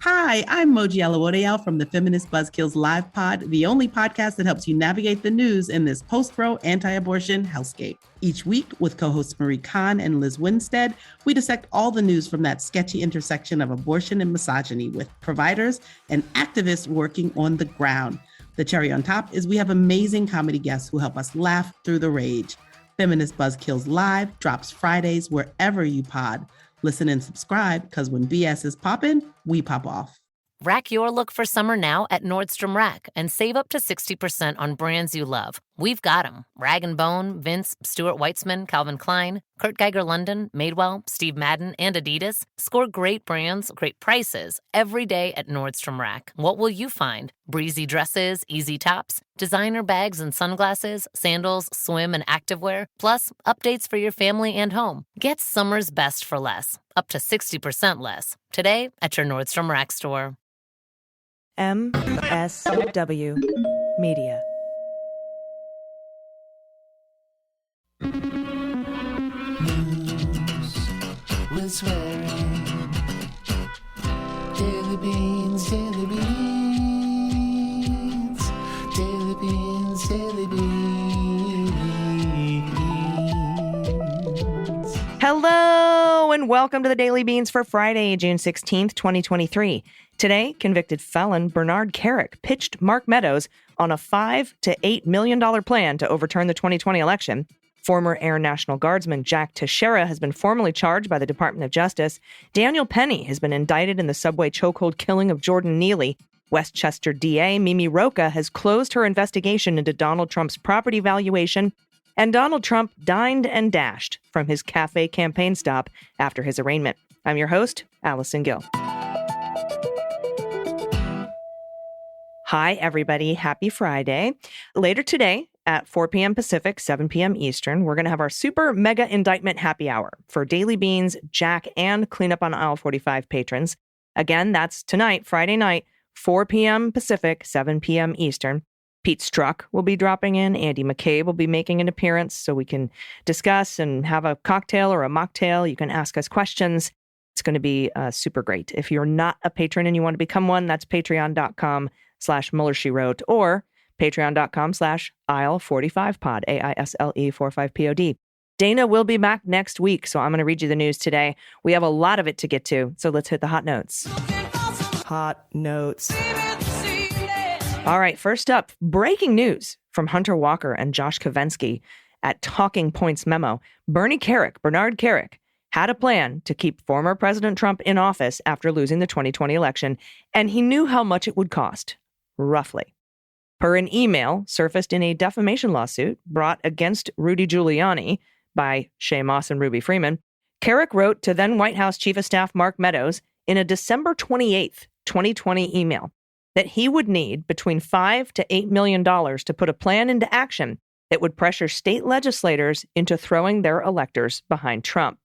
Hi, I'm Moji Alawodeyal from the Feminist Buzzkills Live Pod, the only podcast that helps you navigate the news in this post-Roe anti-abortion hellscape. Each week, with co-hosts Marie Kahn and Liz Winstead, we dissect all the news from that sketchy intersection of abortion and misogyny with providers and activists working on the ground. The cherry on top is we have amazing comedy guests who help us laugh through the rage. Feminist Buzzkills Live drops Fridays wherever you pod. Listen and subscribe, because when BS is popping, we pop off. Rack your look for summer now at Nordstrom Rack and save up to 60% on brands you love. We've got them. Rag & Bone, Vince, Stuart Weitzman, Calvin Klein, Kurt Geiger London, Madewell, Steve Madden, and Adidas. Score great brands, great prices every day at Nordstrom Rack. What will you find? Breezy dresses, easy tops, designer bags and sunglasses, sandals, swim and activewear, plus updates for your family and home. Get summer's best for less, up to 60% less. Today at your Nordstrom Rack store. MSW Media. News with swearing. Daily beans, daily beans. Daily beans, daily beans. Hello and welcome to the Daily Beans for Friday, June 16th, 2023. Today, convicted felon Bernard Kerik pitched Mark Meadows on a $5 to $8 million plan to overturn the 2020 election. Former Air National Guardsman Jack Teixeira has been formally charged by the Department of Justice. Daniel Penny has been indicted in the subway chokehold killing of Jordan Neely. Westchester DA Mimi Rocah has closed her investigation into Donald Trump's property valuation. And Donald Trump dined and dashed from his café campaign stop after his arraignment. I'm your host, Allison Gill. Hi, everybody. Happy Friday. Later today at 4 p.m. Pacific, 7 p.m. Eastern, we're going to have our super mega indictment happy hour for Daily Beans, Jack, and Cleanup on Aisle 45 patrons. Again, that's tonight, Friday night, 4 p.m. Pacific, 7 p.m. Eastern. Pete Strzok will be dropping in. Andy McCabe will be making an appearance so we can discuss and have a cocktail or a mocktail. You can ask us questions. It's going to be super great. If you're not a patron and you want to become one, that's patreon.com/MullerSheWrote or patreon.com/aisle45pod, AISLE45POD. Dana will be back next week, so I'm going to read you the news today. We have a lot of it to get to, so let's hit the hot notes. Hot notes. All right, first up, breaking news from Hunter Walker and Josh Kovensky at Talking Points Memo. Bernard Kerik, had a plan to keep former President Trump in office after losing the 2020 election, and he knew how much it would cost, roughly. Per an email surfaced in a defamation lawsuit brought against Rudy Giuliani by Shay Moss and Ruby Freeman, Kerik wrote to then White House Chief of Staff Mark Meadows in a December 28th, 2020 email that he would need between $5 to $8 million to put a plan into action that would pressure state legislators into throwing their electors behind Trump.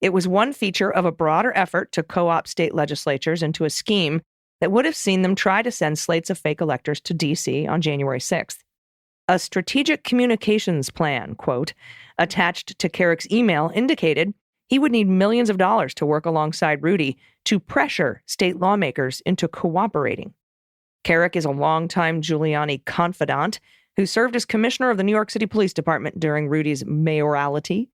It was one feature of a broader effort to co-opt state legislatures into a scheme that would have seen them try to send slates of fake electors to D.C. on January 6th. A strategic communications plan, quote, attached to Kerik's email indicated he would need millions of dollars to work alongside Rudy to pressure state lawmakers into cooperating. Kerik is a longtime Giuliani confidant who served as commissioner of the New York City Police Department during Rudy's mayoralty.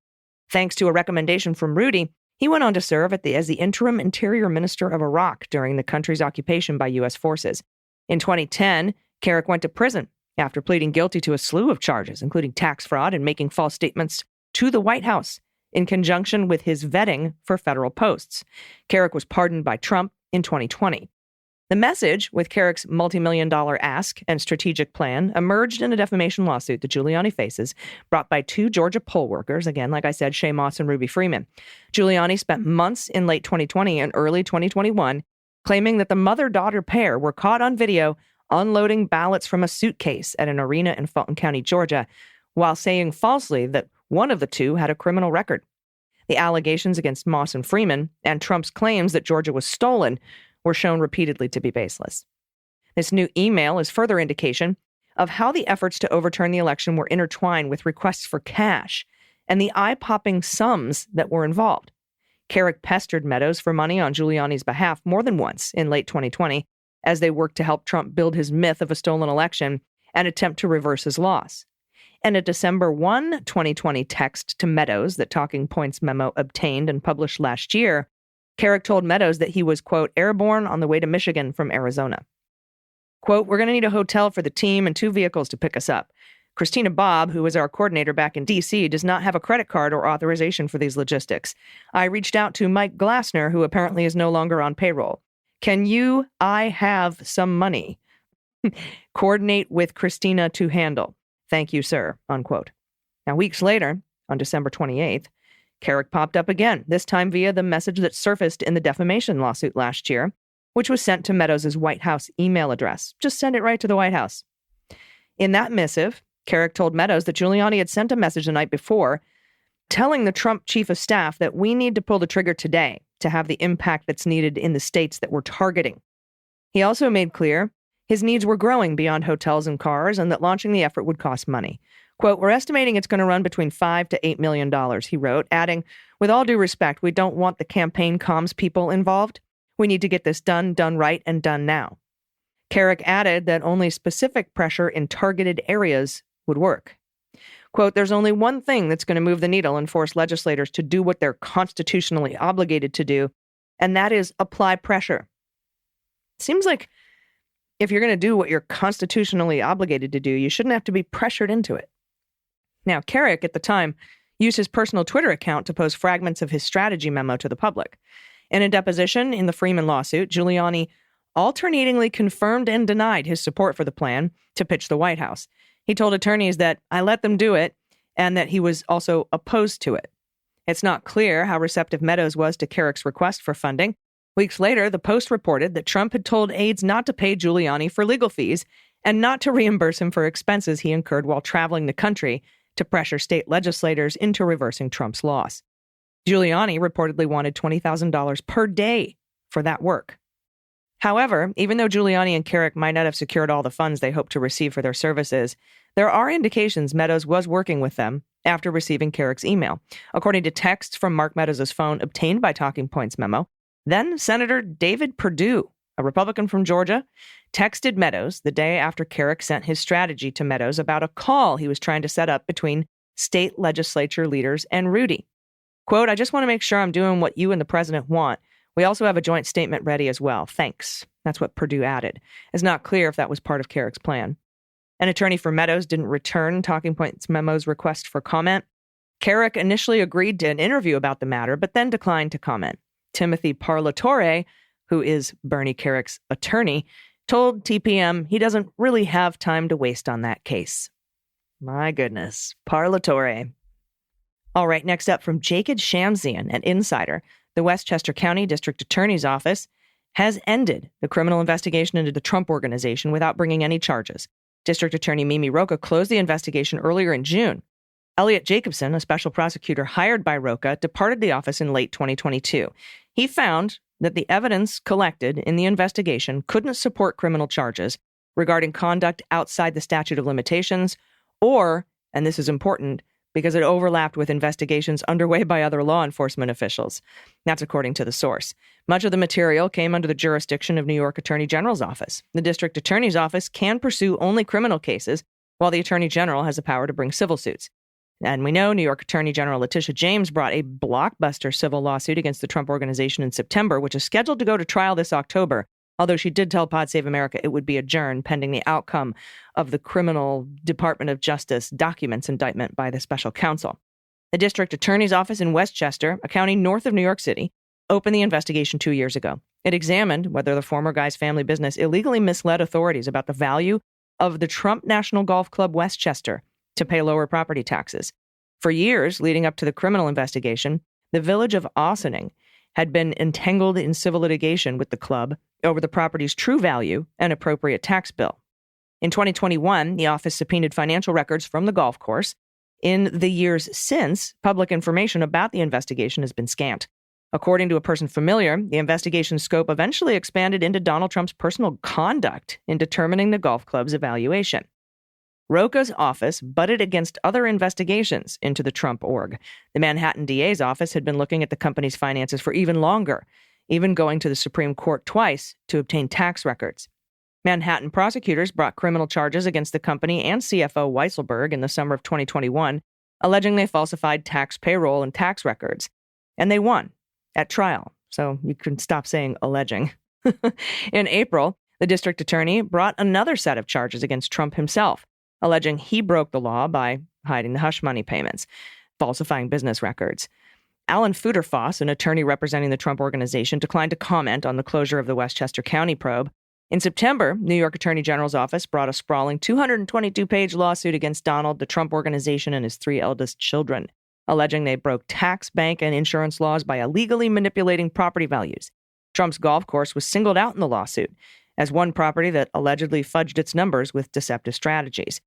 Thanks to a recommendation from Rudy, he went on to serve as the interim interior minister of Iraq during the country's occupation by U.S. forces. In 2010, Kerik went to prison after pleading guilty to a slew of charges, including tax fraud and making false statements to the White House in conjunction with his vetting for federal posts. Kerik was pardoned by Trump in 2020. The message, with Kerik's multi-million-dollar ask and strategic plan, emerged in a defamation lawsuit that Giuliani faces, brought by two Georgia poll workers, again, like I said, Shay Moss and Ruby Freeman. Giuliani spent months in late 2020 and early 2021 claiming that the mother-daughter pair were caught on video unloading ballots from a suitcase at an arena in Fulton County, Georgia, while saying falsely that one of the two had a criminal record. The allegations against Moss and Freeman and Trump's claims that Georgia was stolen were shown repeatedly to be baseless. This new email is further indication of how the efforts to overturn the election were intertwined with requests for cash and the eye-popping sums that were involved. Kerik pestered Meadows for money on Giuliani's behalf more than once in late 2020 as they worked to help Trump build his myth of a stolen election and attempt to reverse his loss. In a December 1, 2020 text to Meadows that Talking Points memo obtained and published last year, Kerik told Meadows that he was, quote, airborne on the way to Michigan from Arizona. Quote, we're going to need a hotel for the team and 2 vehicles to pick us up. Christina Bobb, who was our coordinator back in D.C., does not have a credit card or authorization for these logistics. I reached out to Mike Glassner, who apparently is no longer on payroll. I have some money. Coordinate with Christina to handle. Thank you, sir, unquote. Now, weeks later, on December 28th, Kerik popped up again, this time via the message that surfaced in the defamation lawsuit last year, which was sent to Meadows' White House email address. Just send it right to the White House. In that missive, Kerik told Meadows that Giuliani had sent a message the night before telling the Trump chief of staff that we need to pull the trigger today to have the impact that's needed in the states that we're targeting. He also made clear his needs were growing beyond hotels and cars and that launching the effort would cost money. Quote, we're estimating it's going to run between $5 to $8 million, he wrote, adding, with all due respect, we don't want the campaign comms people involved. We need to get this done right, and done now. Kerik added that only specific pressure in targeted areas would work. Quote, there's only one thing that's going to move the needle and force legislators to do what they're constitutionally obligated to do, and that is apply pressure. Seems like if you're going to do what you're constitutionally obligated to do, you shouldn't have to be pressured into it. Now, Kerik, at the time, used his personal Twitter account to post fragments of his strategy memo to the public. In a deposition in the Freeman lawsuit, Giuliani alternatingly confirmed and denied his support for the plan to pitch the White House. He told attorneys that I let them do it and that he was also opposed to it. It's not clear how receptive Meadows was to Kerik's request for funding. Weeks later, the Post reported that Trump had told aides not to pay Giuliani for legal fees and not to reimburse him for expenses he incurred while traveling the country to pressure state legislators into reversing Trump's loss. Giuliani reportedly wanted $20,000 per day for that work. However, even though Giuliani and Kerik might not have secured all the funds they hoped to receive for their services, there are indications Meadows was working with them after receiving Kerik's email. According to texts from Mark Meadows' phone obtained by Talking Points memo, then Senator David Perdue, a Republican from Georgia, texted Meadows the day after Kerik sent his strategy to Meadows about a call he was trying to set up between state legislature leaders and Rudy. Quote, I just want to make sure I'm doing what you and the president want. We also have a joint statement ready as well. Thanks. That's what Perdue added. It's not clear if that was part of Kerik's plan. An attorney for Meadows didn't return Talking Points memo's request for comment. Kerik initially agreed to an interview about the matter, but then declined to comment. Timothy Parlatore, who is Bernie Kerik's attorney, told TPM he doesn't really have time to waste on that case. My goodness, Parlatore. All right, next up from Jacob Shamsian, an insider, the Westchester County District Attorney's Office has ended the criminal investigation into the Trump Organization without bringing any charges. District Attorney Mimi Rocah closed the investigation earlier in June. Elliot Jacobson, a special prosecutor hired by Rocah, departed the office in late 2022. He found that the evidence collected in the investigation couldn't support criminal charges regarding conduct outside the statute of limitations or, and this is important, because it overlapped with investigations underway by other law enforcement officials. That's according to the source. Much of the material came under the jurisdiction of New York Attorney General's office. The district attorney's office can pursue only criminal cases, while the attorney general has the power to bring civil suits. And we know New York Attorney General Letitia James brought a blockbuster civil lawsuit against the Trump Organization in September, which is scheduled to go to trial this October. Although she did tell Pod Save America it would be adjourned pending the outcome of the criminal Department of Justice documents indictment by the special counsel. The district attorney's office in Westchester, a county north of New York City, opened the investigation 2 years ago. It examined whether the former guy's family business illegally misled authorities about the value of the Trump National Golf Club Westchester to pay lower property taxes. For years leading up to the criminal investigation, the village of Ossining had been entangled in civil litigation with the club over the property's true value and appropriate tax bill. In 2021, the office subpoenaed financial records from the golf course. In the years since, public information about the investigation has been scant. According to a person familiar, the investigation's scope eventually expanded into Donald Trump's personal conduct in determining the golf club's evaluation. Rocah's office butted against other investigations into the Trump org. The Manhattan DA's office had been looking at the company's finances for even longer, even going to the Supreme Court twice to obtain tax records. Manhattan prosecutors brought criminal charges against the company and CFO Weisselberg in the summer of 2021, alleging they falsified tax payroll and tax records. And they won at trial, so you can stop saying alleging. In April, the district attorney brought another set of charges against Trump himself, alleging he broke the law by hiding the hush money payments, falsifying business records. Alan Futerfoss, an attorney representing the Trump Organization, declined to comment on the closure of the Westchester County probe. In September, New York Attorney General's office brought a sprawling 222-page lawsuit against Donald, the Trump Organization, and his 3 eldest children, alleging they broke tax, bank, and insurance laws by illegally manipulating property values. Trump's golf course was singled out in the lawsuit as one property that allegedly fudged its numbers with deceptive strategies.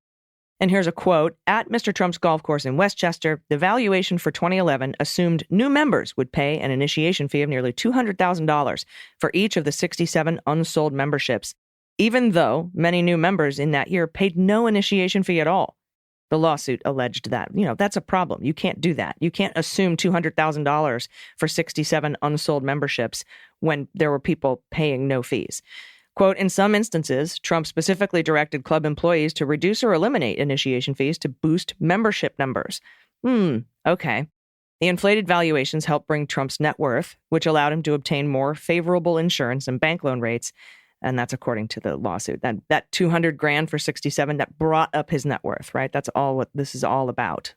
And here's a quote. At Mr. Trump's golf course in Westchester, the valuation for 2011 assumed new members would pay an initiation fee of nearly $200,000 for each of the 67 unsold memberships, even though many new members in that year paid no initiation fee at all. The lawsuit alleged that, that's a problem. You can't do that. You can't assume $200,000 for 67 unsold memberships when there were people paying no fees. Quote, in some instances, Trump specifically directed club employees to reduce or eliminate initiation fees to boost membership numbers. Okay. The inflated valuations helped bring Trump's net worth, which allowed him to obtain more favorable insurance and bank loan rates. And that's according to the lawsuit. That $200,000 for 67, that brought up his net worth, right? That's all what this is all about.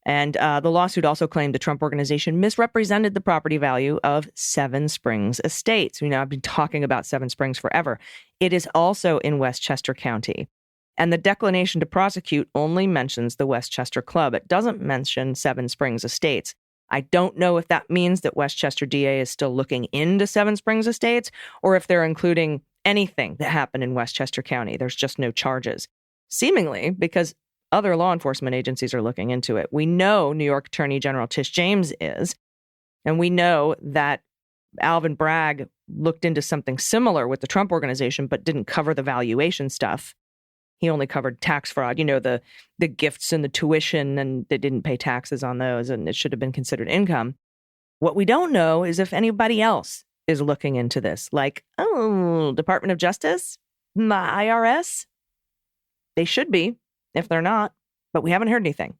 And the lawsuit also claimed the Trump Organization misrepresented the property value of Seven Springs Estates. I've been talking about Seven Springs forever. It is also in Westchester County. And the declination to prosecute only mentions the Westchester Club. It doesn't mention Seven Springs Estates. I don't know if that means that Westchester DA is still looking into Seven Springs Estates or if they're including anything that happened in Westchester County. There's just no charges. Seemingly, because other law enforcement agencies are looking into it. We know New York Attorney General Tish James is, and we know that Alvin Bragg looked into something similar with the Trump Organization, but didn't cover the valuation stuff. He only covered tax fraud, the gifts and the tuition, and they didn't pay taxes on those, and it should have been considered income. What we don't know is if anybody else is looking into this, like, Department of Justice, my IRS. They should be. If they're not, but we haven't heard anything.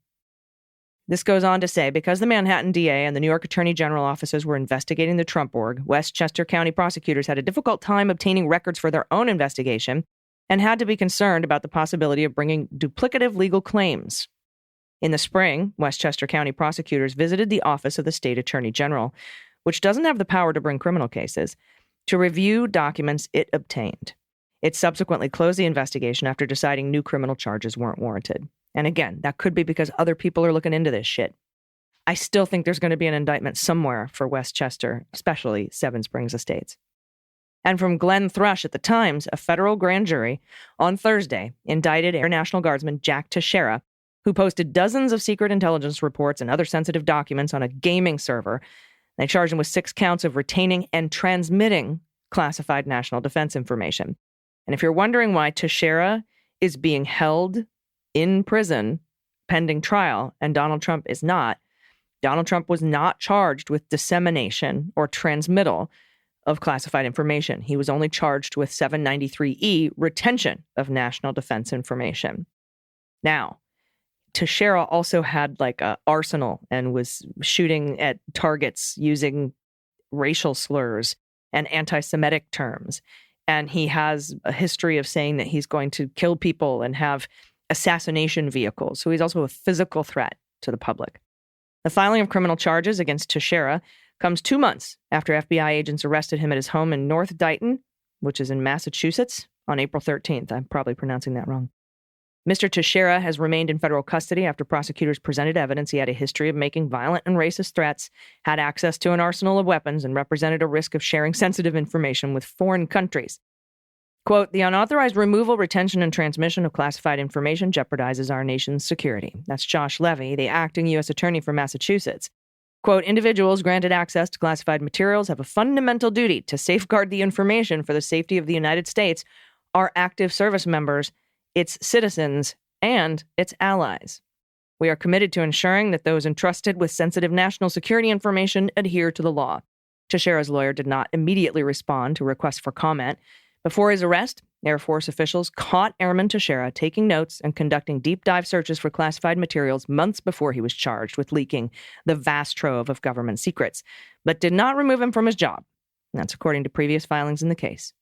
This goes on to say, because the Manhattan DA and the New York Attorney General offices were investigating the Trump org, Westchester County prosecutors had a difficult time obtaining records for their own investigation and had to be concerned about the possibility of bringing duplicative legal claims. In the spring, Westchester County prosecutors visited the office of the state attorney general, which doesn't have the power to bring criminal cases, to review documents it obtained. It subsequently closed the investigation after deciding new criminal charges weren't warranted. And again, that could be because other people are looking into this shit. I still think there's going to be an indictment somewhere for Westchester, especially Seven Springs Estates. And from Glenn Thrush at the Times, a federal grand jury on Thursday indicted Air National Guardsman Jack Teixeira, who posted dozens of secret intelligence reports and other sensitive documents on a gaming server. They charged him with 6 counts of retaining and transmitting classified national defense information. And if you're wondering why Teixeira is being held in prison pending trial and Donald Trump is not, Donald Trump was not charged with dissemination or transmittal of classified information. He was only charged with 793E, retention of national defense information. Now, Teixeira also had like an arsenal and was shooting at targets using racial slurs and anti-Semitic terms. And he has a history of saying that he's going to kill people and have assassination vehicles. So he's also a physical threat to the public. The filing of criminal charges against Teixeira comes 2 months after FBI agents arrested him at his home in North Dighton, which is in Massachusetts, on April 13th. I'm probably pronouncing that wrong. Mr. Teixeira has remained in federal custody after prosecutors presented evidence he had a history of making violent and racist threats, had access to an arsenal of weapons, and represented a risk of sharing sensitive information with foreign countries. Quote, the unauthorized removal, retention, and transmission of classified information jeopardizes our nation's security. That's Josh Levy, the acting U.S. attorney for Massachusetts. Quote, individuals granted access to classified materials have a fundamental duty to safeguard the information for the safety of the United States, our active service members, its citizens, and its allies. We are committed to ensuring that those entrusted with sensitive national security information adhere to the law. Teixeira's lawyer did not immediately respond to requests for comment. Before his arrest, Air Force officials caught Airman Teixeira taking notes and conducting deep dive searches for classified materials months before he was charged with leaking the vast trove of government secrets, but did not remove him from his job. That's according to previous filings in the case.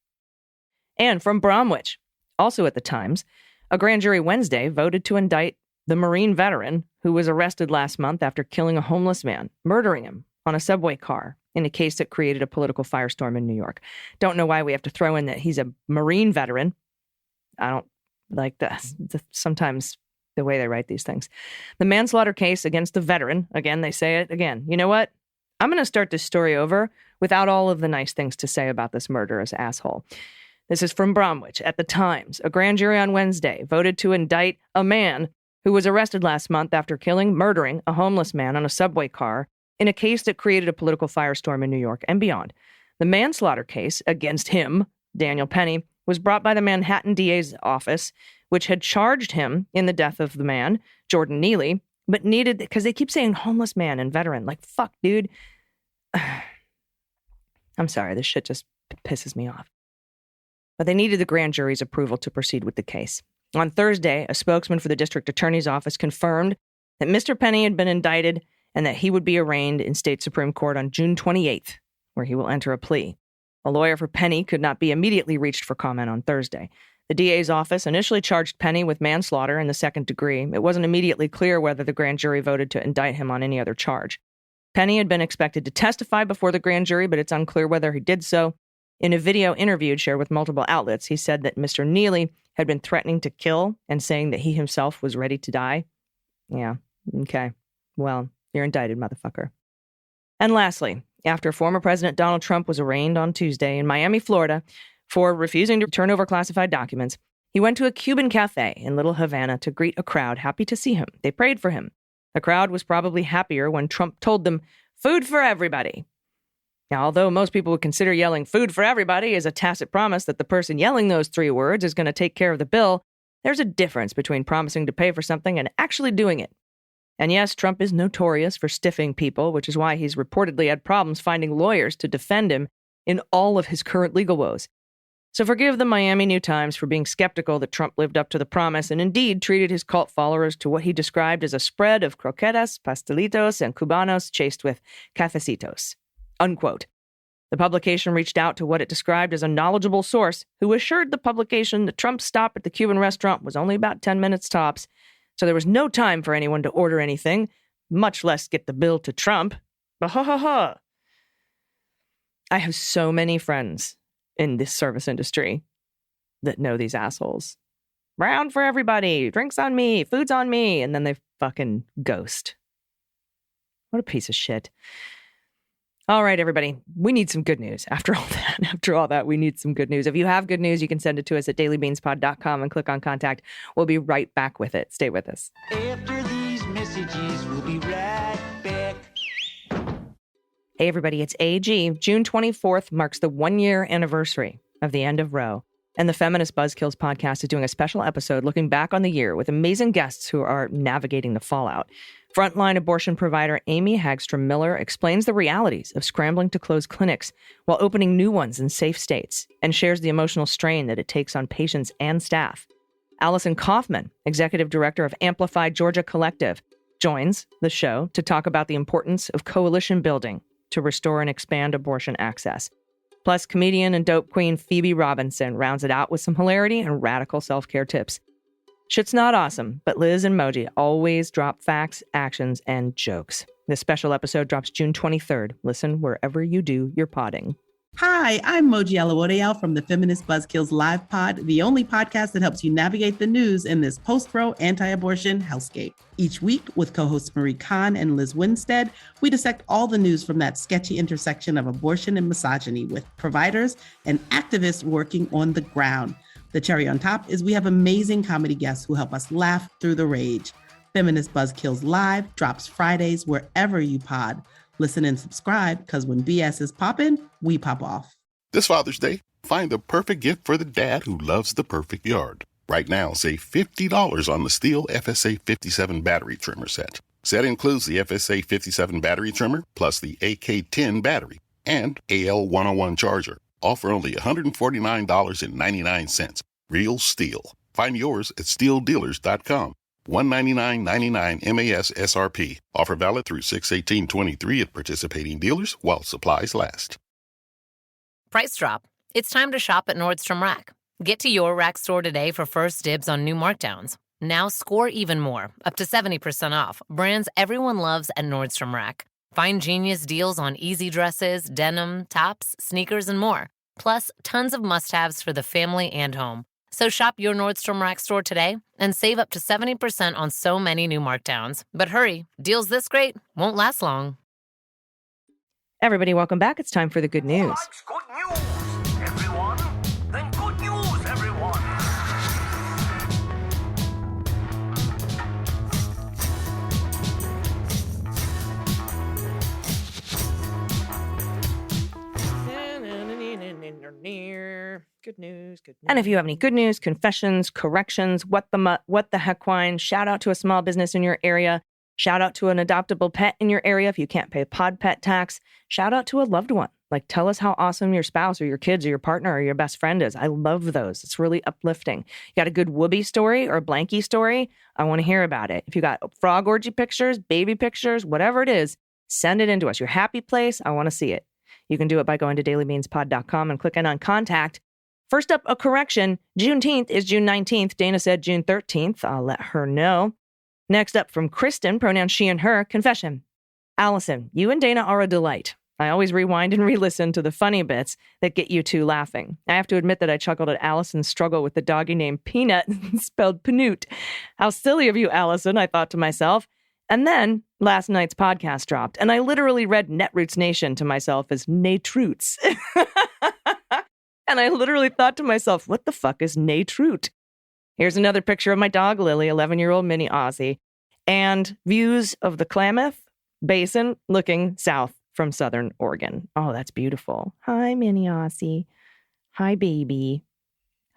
And from Bromwich, also at the Times, a grand jury Wednesday voted to indict the Marine veteran who was arrested last month after killing a homeless man, murdering him on a subway car in a case that created a political firestorm in New York. Don't know why we have to throw in that he's a Marine veteran. I don't like that. Sometimes the way they write these things. The manslaughter case against the veteran, again, they say it again. You know what? I'm going to start this story over without all of the nice things to say about this murderous asshole. This is from Bromwich at the Times. A grand jury on Wednesday voted to indict a man who was arrested last month after murdering a homeless man on a subway car in a case that created a political firestorm in New York and beyond. The manslaughter case against him, Daniel Penny, was brought by the Manhattan DA's office, which had charged him in the death of the man, Jordan Neely, but needed, because they keep saying homeless man and veteran. Like, fuck, dude. I'm sorry, this shit just pisses me off. But they needed the grand jury's approval to proceed with the case. On Thursday, a spokesman for the district attorney's office confirmed that Mr. Penny had been indicted and that he would be arraigned in state Supreme Court on June 28th, where he will enter a plea. A lawyer for Penny could not be immediately reached for comment on Thursday. The DA's office initially charged Penny with manslaughter in the second degree. It wasn't immediately clear whether the grand jury voted to indict him on any other charge. Penny had been expected to testify before the grand jury, but it's unclear whether he did so. In a video interview shared with multiple outlets, he said that Mr. Neely had been threatening to kill and saying that he himself was ready to die. Yeah, okay. Well, you're indicted, motherfucker. And lastly, after former President Donald Trump was arraigned on Tuesday in Miami, Florida, for refusing to turn over classified documents, he went to a Cuban cafe in Little Havana to greet a crowd happy to see him. They prayed for him. The crowd was probably happier when Trump told them, "Food for everybody." Now, although most people would consider yelling "food for everybody" as a tacit promise that the person yelling those three words is going to take care of the bill, there's a difference between promising to pay for something and actually doing it. And yes, Trump is notorious for stiffing people, which is why he's reportedly had problems finding lawyers to defend him in all of his current legal woes. So forgive the Miami New Times for being skeptical that Trump lived up to the promise and indeed treated his cult followers to what he described as a spread of croquetas, pastelitos, and cubanos chased with cafecitos. Unquote. The publication reached out to what it described as a knowledgeable source who assured the publication that Trump's stop at the Cuban restaurant was only about 10 minutes tops, so there was no time for anyone to order anything, much less get the bill to Trump. Bah-ha-ha-ha. I have so many friends in this service industry that know these assholes. Round for everybody, drinks on me, food's on me, and then they fucking ghost. What a piece of shit. All right, everybody, we need some good news. After all that, we need some good news. If you have good news, you can send it to us at dailybeanspod.com and click on contact. We'll be right back with it. Stay with us. After these messages, we'll be right back. Hey, everybody, it's AG. June 24th marks the 1-year anniversary of the end of Roe. And the Feminist Buzzkills podcast is doing a special episode looking back on the year with amazing guests who are navigating the fallout. Frontline abortion provider Amy Hagstrom Miller explains the realities of scrambling to close clinics while opening new ones in safe states and shares the emotional strain that it takes on patients and staff. Allison Kaufman, executive director of Amplified Georgia Collective, joins the show to talk about the importance of coalition building to restore and expand abortion access. Plus, comedian and dope queen Phoebe Robinson rounds it out with some hilarity and radical self-care tips. Shit's not awesome, but Liz and Moji always drop facts, actions, and jokes. This special episode drops June 23rd. Listen wherever you do your podding. Hi, I'm Moji Alawodeal from the Feminist Buzzkills Live Pod, the only podcast that helps you navigate the news in this post-Roe anti-abortion hellscape. Each week, with co-hosts Marie Kahn and Liz Winstead, we dissect all the news from that sketchy intersection of abortion and misogyny with providers and activists working on the ground. The cherry on top is we have amazing comedy guests who help us laugh through the rage. Feminist Buzzkills Live drops Fridays wherever you pod. Listen and subscribe, because when BS is popping, we pop off. This Father's Day, find the perfect gift for the dad who loves the perfect yard. Right now, save $50 on the Steel FSA 57 battery trimmer set. Set includes the FSA 57 battery trimmer plus the AK-10 battery and AL101 charger. Offer only $149.99. Real steel. Find yours at steeldealers.com. $199.99 MAS SRP. Offer valid through 6/18/23 at participating dealers while supplies last. Price drop. It's time to shop at Nordstrom Rack. Get to your Rack store today for first dibs on new markdowns. Now score even more, up to 70% off. Brands everyone loves at Nordstrom Rack. Find genius deals on easy dresses, denim, tops, sneakers, and more. Plus, tons of must-haves for the family and home. So shop your Nordstrom Rack store today and save up to 70% on so many new markdowns. But hurry, deals this great won't last long. Everybody, welcome back. It's time for the good news. Good news, everyone. Then good news, everyone. Good news. And if you have any good news, confessions, corrections, what the heck wine, shout out to a small business in your area. Shout out to an adoptable pet in your area if you can't pay pod pet tax. Shout out to a loved one. Like, tell us how awesome your spouse or your kids or your partner or your best friend is. I love those. It's really uplifting. You got a good whoopee story or a blankie story? I want to hear about it. If you got frog orgy pictures, baby pictures, whatever it is, send it into us. Your happy place, I want to see it. You can do it by going to dailybeanspod.com and clicking on contact. First up, a correction. Juneteenth is June 19th. Dana said June 13th. I'll let her know. Next up from Kristen, pronouns she and her, confession. Allison, you and Dana are a delight. I always rewind and re-listen to the funny bits that get you two laughing. I have to admit that I chuckled at Allison's struggle with the doggy named Peanut, spelled Panoot. How silly of you, Allison, I thought to myself. And then last night's podcast dropped, and I literally read Netroots Nation to myself as Natroots. And I literally thought to myself, what the fuck is Natroot? Here's another picture of my dog, Lily, 11-year-old mini Aussie, and views of the Klamath Basin looking south from Southern Oregon. Oh, that's beautiful. Hi, mini Aussie. Hi, baby.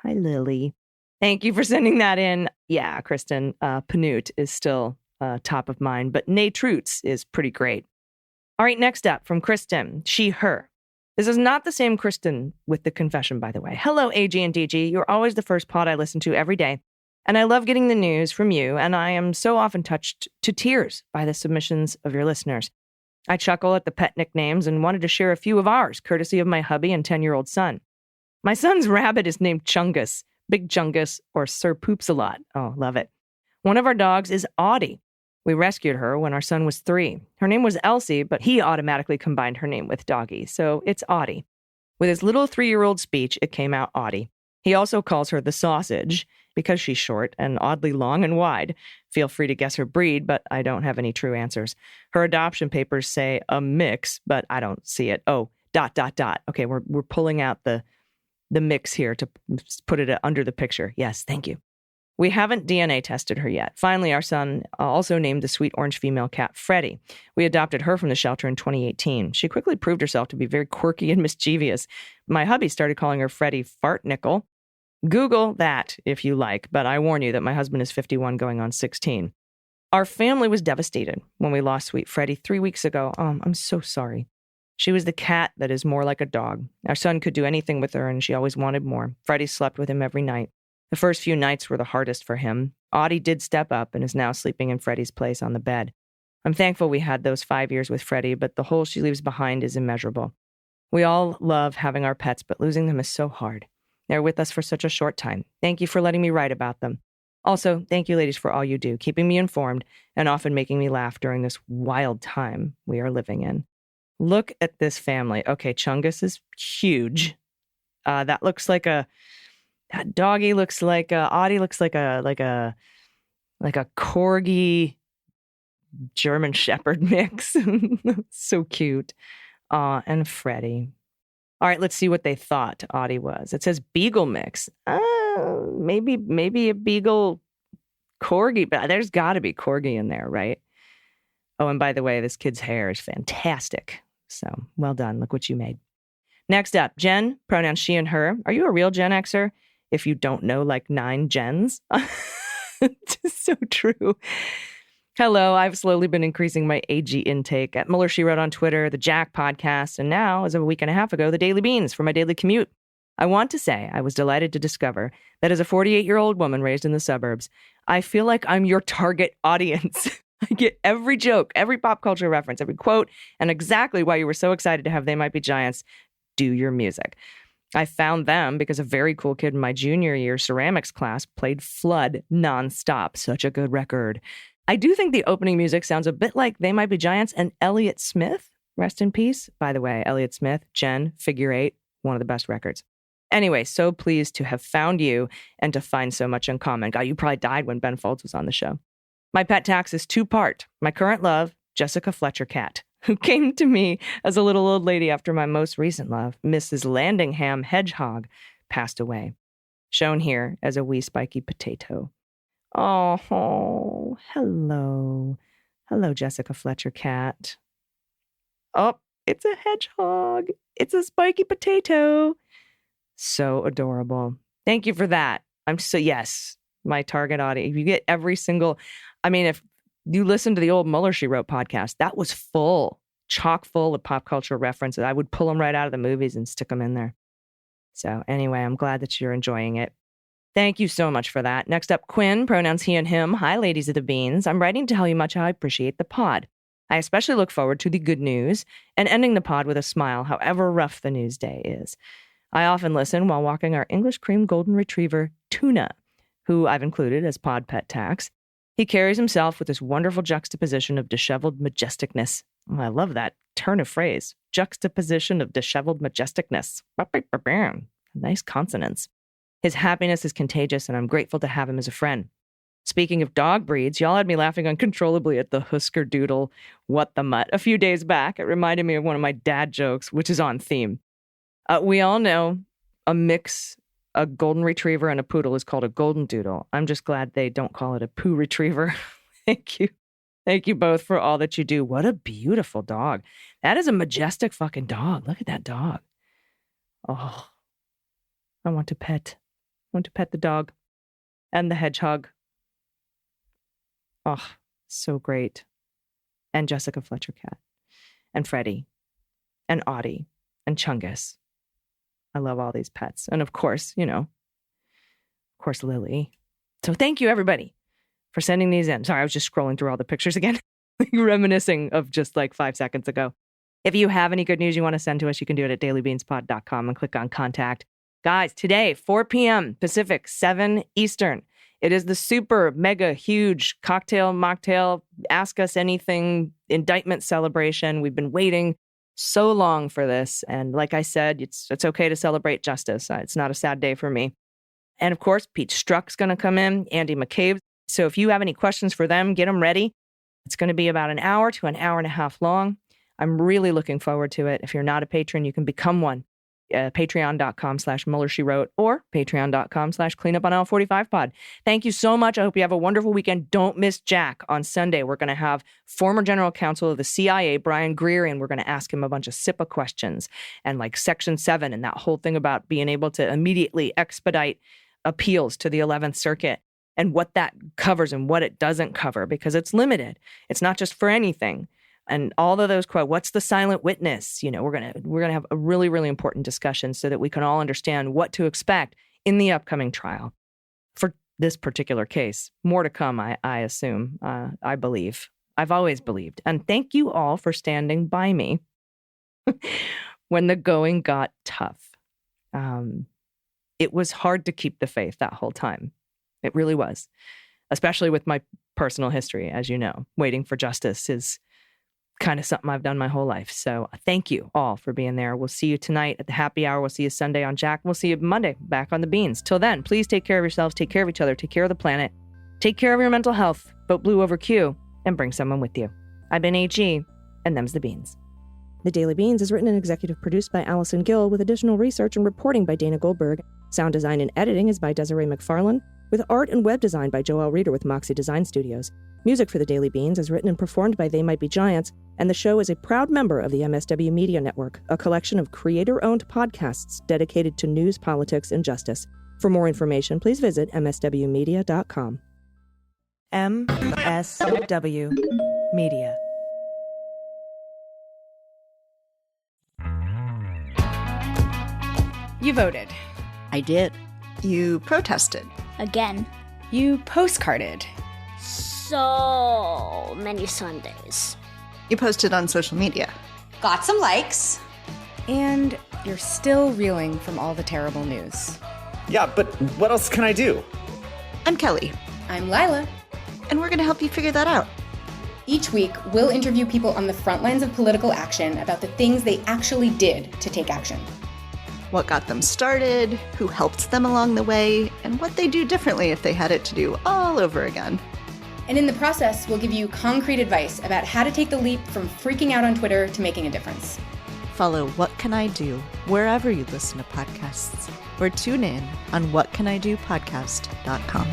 Hi, Lily. Thank you for sending that in. Yeah, Kristen, Panoot is still top of mind, but Natroots is pretty great. All right, next up from Kristen, she, her. This is not the same Kristen with the confession, by the way. Hello, AG and DG. You're always the first pod I listen to every day, and I love getting the news from you, and I am so often touched to tears by the submissions of your listeners. I chuckle at the pet nicknames and wanted to share a few of ours, courtesy of my hubby and 10-year-old son. My son's rabbit is named Chungus, Big Chungus, or Sir Poops-a-Lot. Oh, love it. One of our dogs is Audie. We rescued her when our son was 3. Her name was Elsie, but he automatically combined her name with Doggy, so it's Audie. With his little 3-year-old speech, it came out Audie. He also calls her the sausage because she's short and oddly long and wide. Feel free to guess her breed, but I don't have any true answers. Her adoption papers say a mix, but I don't see it. Oh, ... Okay, we're pulling out the mix here to put it under the picture. Yes, thank you. We haven't DNA tested her yet. Finally, our son also named the sweet orange female cat Freddie. We adopted her from the shelter in 2018. She quickly proved herself to be very quirky and mischievous. My hubby started calling her Freddie Fartnickel. Google that if you like, but I warn you that my husband is 51 going on 16. Our family was devastated when we lost sweet Freddie 3 weeks ago. I'm so sorry. She was the cat that is more like a dog. Our son could do anything with her, and she always wanted more. Freddie slept with him every night. The first few nights were the hardest for him. Audie did step up and is now sleeping in Freddie's place on the bed. I'm thankful we had those 5 years with Freddie, but the hole she leaves behind is immeasurable. We all love having our pets, but losing them is so hard. They're with us for such a short time. Thank you for letting me write about them. Also, thank you, ladies, for all you do, keeping me informed and often making me laugh during this wild time we are living in. Look at this family. Okay, Chungus is huge. That looks like a... That doggy looks like Audie looks like a corgi German Shepherd mix. So cute. And Freddie. All right, let's see what they thought Audie was. It says beagle mix. Maybe a beagle corgi, but there's got to be corgi in there, right? Oh, and by the way, this kid's hair is fantastic. So well done. Look what you made. Next up, Jen, pronouns she and her. Are you a real Gen Xer? if you don't know like 9 gens. It's so true. Hello, I've slowly been increasing my AG intake at Mueller, She Wrote on Twitter, the Jack podcast, and now, as of a week and a half ago, the Daily Beans for my daily commute. I want to say I was delighted to discover that as a 48-year-old woman raised in the suburbs, I feel like I'm your target audience. I get every joke, every pop culture reference, every quote, and exactly why you were so excited to have They Might Be Giants do your music. I found them because a very cool kid in my junior year ceramics class played Flood nonstop. Such a good record. I do think the opening music sounds a bit like They Might Be Giants and Elliott Smith. Rest in peace. By the way, Elliott Smith, Jen, Figure 8, one of the best records. Anyway, so pleased to have found you and to find so much in common. God, you probably died when Ben Folds was on the show. My pet tax is 2-part. My current love, Jessica Fletcher Cat, who came to me as a little old lady after my most recent love, Mrs. Landingham Hedgehog, passed away. Shown here as a wee spiky potato. Oh, hello. Hello, Jessica Fletcher Cat. Oh, it's a hedgehog. It's a spiky potato. So adorable. Thank you for that. Yes, my target audience. You get every single, if you listen to the old Mueller, She Wrote podcast, that was full, chock full of pop culture references. I would pull them right out of the movies and stick them in there. So anyway, I'm glad that you're enjoying it. Thank you so much for that. Next up, Quinn, pronouns he and him. Hi, ladies of the beans. I'm writing to tell you much how I appreciate the pod. I especially look forward to the good news and ending the pod with a smile, however rough the news day is. I often listen while walking our English cream golden retriever, Tuna, who I've included as pod pet tax. He carries himself with this wonderful juxtaposition of disheveled majesticness. Oh, I love that turn of phrase. Juxtaposition of disheveled majesticness. Nice consonants. His happiness is contagious, and I'm grateful to have him as a friend. Speaking of dog breeds, y'all had me laughing uncontrollably at the Husker Doodle What the Mutt a few days back. It reminded me of one of my dad jokes, which is on theme. We all know a golden retriever and a poodle is called a golden doodle. I'm just glad they don't call it a poo retriever. Thank you. Thank you both for all that you do. What a beautiful dog. That is a majestic fucking dog. Look at that dog. Oh, I want to pet the dog and the hedgehog. Oh, so great. And Jessica Fletcher Cat and Freddie and Audie and Chungus. I love all these pets. And of course, Lily. So thank you, everybody, for sending these in. Sorry, I was just scrolling through all the pictures again, reminiscing of just like 5 seconds ago. If you have any good news you want to send to us, you can do it at dailybeanspod.com and click on contact. Guys, today, 4 p.m. Pacific, 7 Eastern. It is the super, mega, huge cocktail, mocktail, ask us anything, indictment celebration. We've been waiting so long for this. And like I said, it's okay to celebrate justice. It's not a sad day for me. And of course, Pete Strzok's going to come in, Andy McCabe. So if you have any questions for them, get them ready. It's going to be about an hour to an hour and a half long. I'm really looking forward to it. If you're not a patron, you can become one. Patreon.com/MuellerSheWrote or Patreon.com/CleanUpOnL45Pod. Thank you so much. I hope you have a wonderful weekend. Don't miss Jack on Sunday. We're going to have former general counsel of the CIA, Brian Greer, and we're going to ask him a bunch of SIPA questions and like Section 7 and that whole thing about being able to immediately expedite appeals to the 11th Circuit and what that covers and what it doesn't cover, because it's limited. It's not just for anything. And all of those quote, what's the silent witness? We're gonna have a really, really important discussion so that we can all understand what to expect in the upcoming trial for this particular case. More to come, I assume. I believe. I've always believed. And thank you all for standing by me when the going got tough. It was hard to keep the faith that whole time. It really was, especially with my personal history, as you know. Waiting for justice is kind of something I've done my whole life. So thank you all for being there. We'll see you tonight at the happy hour. We'll see you Sunday on Jack. We'll see you Monday back on the Beans. Till then, please take care of yourselves, take care of each other, take care of the planet, take care of your mental health, vote blue over Q, and bring someone with you. I've been AG, and them's the Beans. The Daily Beans is written and executive produced by Allison Gill with additional research and reporting by Dana Goldberg. Sound design and editing is by Desiree McFarlane, with art and web design by Joelle Reeder with Moxie Design Studios. Music for the Daily Beans is written and performed by They Might Be Giants, and the show is a proud member of the MSW Media Network, a collection of creator-owned podcasts dedicated to news, politics, and justice. For more information, please visit mswmedia.com. MSW Media. You voted. I did. You protested. Again. You postcarded. So many Sundays. You posted on social media. Got some likes. And you're still reeling from all the terrible news. Yeah, but what else can I do? I'm Kelly. I'm Lila. And we're going to help you figure that out. Each week, we'll interview people on the front lines of political action about the things they actually did to take action. What got them started, who helped them along the way, and what they do differently if they had it to do all over again. And in the process, we'll give you concrete advice about how to take the leap from freaking out on Twitter to making a difference. Follow What Can I Do wherever you listen to podcasts, or tune in on whatcanidopodcast.com.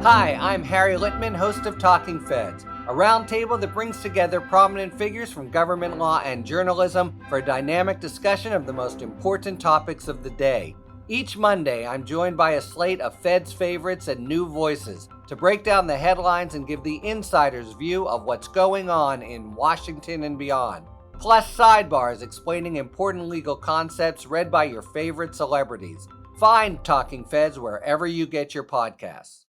Hi, I'm Harry Littman, host of Talking Feds, a roundtable that brings together prominent figures from government law and journalism for a dynamic discussion of the most important topics of the day. Each Monday, I'm joined by a slate of Feds favorites and new voices to break down the headlines and give the insider's view of what's going on in Washington and beyond. Plus sidebars explaining important legal concepts read by your favorite celebrities. Find Talking Feds wherever you get your podcasts.